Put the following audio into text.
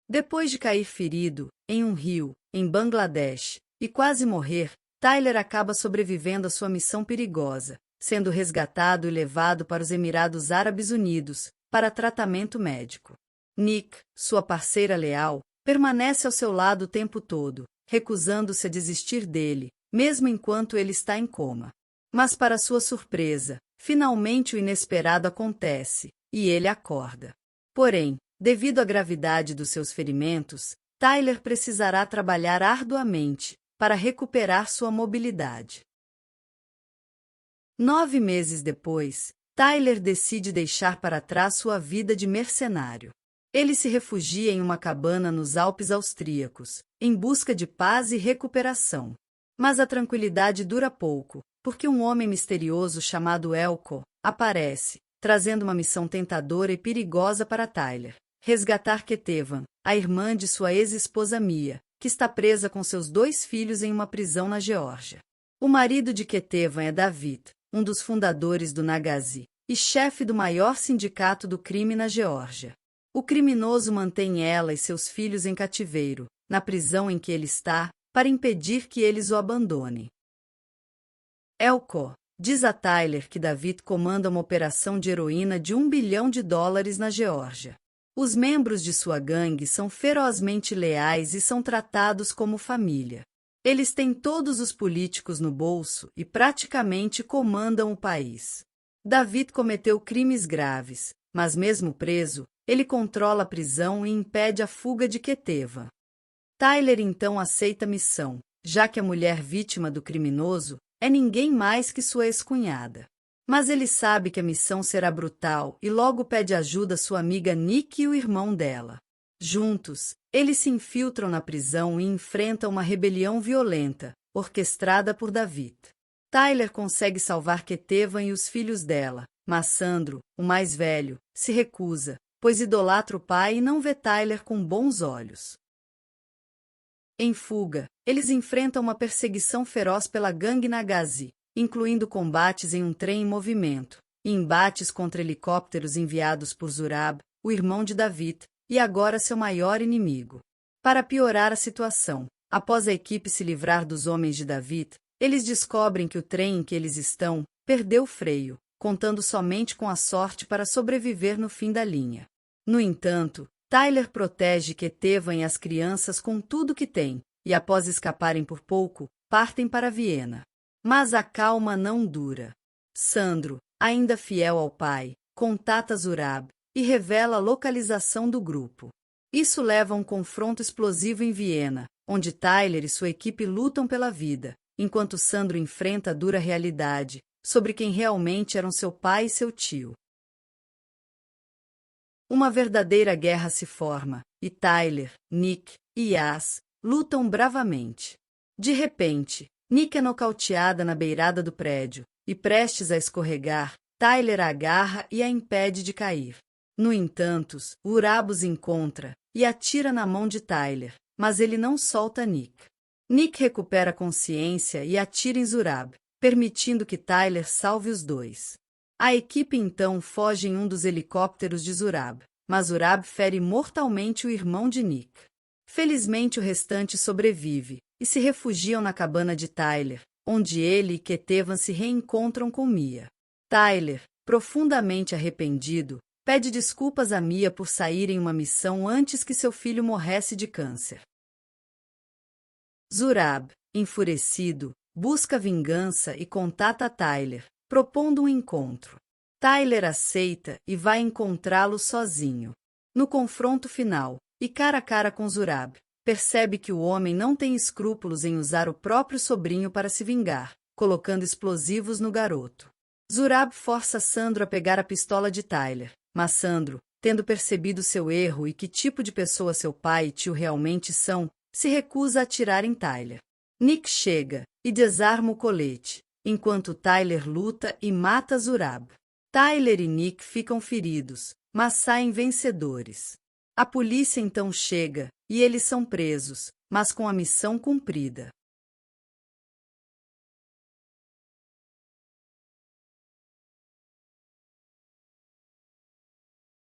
Depois de cair ferido, em um rio, em Bangladesh, e quase morrer, Tyler acaba sobrevivendo à sua missão perigosa, sendo resgatado e levado para os Emirados Árabes Unidos, para tratamento médico. Nick, sua parceira leal, permanece ao seu lado o tempo todo, recusando-se a desistir dele, mesmo enquanto ele está em coma. Mas para sua surpresa, finalmente o inesperado acontece, e ele acorda. Porém, devido à gravidade dos seus ferimentos, Tyler precisará trabalhar arduamente para recuperar sua mobilidade. 9 meses depois, Tyler decide deixar para trás sua vida de mercenário. Ele se refugia em uma cabana nos Alpes austríacos, em busca de paz e recuperação. Mas a tranquilidade dura pouco, porque um homem misterioso chamado Elko aparece, trazendo uma missão tentadora e perigosa para Tyler: resgatar Ketevan, a irmã de sua ex-esposa Mia, que está presa com seus 2 filhos em uma prisão na Geórgia. O marido de Ketevan é David, um dos fundadores do Nagazi, e chefe do maior sindicato do crime na Geórgia. O criminoso mantém ela e seus filhos em cativeiro, na prisão em que ele está, para impedir que eles o abandonem. Elko diz a Tyler que David comanda uma operação de heroína de $1 bilhão na Geórgia. Os membros de sua gangue são ferozmente leais e são tratados como família. Eles têm todos os políticos no bolso e praticamente comandam o país. David cometeu crimes graves, mas mesmo preso, ele controla a prisão e impede a fuga de Ketevan. Tyler então aceita a missão, já que a mulher vítima do criminoso é ninguém mais que sua ex-cunhada. Mas ele sabe que a missão será brutal e logo pede ajuda à sua amiga Nick e o irmão dela. Juntos, eles se infiltram na prisão e enfrentam uma rebelião violenta, orquestrada por David. Tyler consegue salvar Ketevan e os filhos dela, mas Sandro, o mais velho, se recusa, pois idolatra o pai e não vê Tyler com bons olhos. Em fuga, eles enfrentam uma perseguição feroz pela gangue Nagazi, incluindo combates em um trem em movimento, e embates contra helicópteros enviados por Zurab, o irmão de David, e agora seu maior inimigo. Para piorar a situação, após a equipe se livrar dos homens de David, eles descobrem que o trem em que eles estão perdeu o freio, contando somente com a sorte para sobreviver no fim da linha. No entanto, Tyler protege Ketevan e as crianças com tudo que tem, e após escaparem por pouco, partem para Viena. Mas a calma não dura. Sandro, ainda fiel ao pai, contata Zurab e revela a localização do grupo. Isso leva a um confronto explosivo em Viena, onde Tyler e sua equipe lutam pela vida, enquanto Sandro enfrenta a dura realidade sobre quem realmente eram seu pai e seu tio. Uma verdadeira guerra se forma, e Tyler, Nick e Yas lutam bravamente. De repente, Nick é nocauteada na beirada do prédio, e prestes a escorregar, Tyler a agarra e a impede de cair. No entanto, Zurab os encontra e atira na mão de Tyler, mas ele não solta Nick. Nick recupera a consciência e atira em Zurab, permitindo que Tyler salve os dois. A equipe então foge em um dos helicópteros de Zurab, mas Zurab fere mortalmente o irmão de Nick. Felizmente o restante sobrevive, e se refugiam na cabana de Tyler, onde ele e Ketevan se reencontram com Mia. Tyler, profundamente arrependido, pede desculpas a Mia por sair em uma missão antes que seu filho morresse de câncer. Zurab, enfurecido, busca vingança e contata Tyler, propondo um encontro. Tyler aceita e vai encontrá-lo sozinho. No confronto final, e cara a cara com Zurab, percebe que o homem não tem escrúpulos em usar o próprio sobrinho para se vingar, colocando explosivos no garoto. Zurab força Sandro a pegar a pistola de Tyler, mas Sandro, tendo percebido seu erro e que tipo de pessoa seu pai e tio realmente são, se recusa a atirar em Tyler. Nick chega e desarma o colete, enquanto Tyler luta e mata Zurab. Tyler e Nick ficam feridos, mas saem vencedores. A polícia então chega, e eles são presos, mas com a missão cumprida.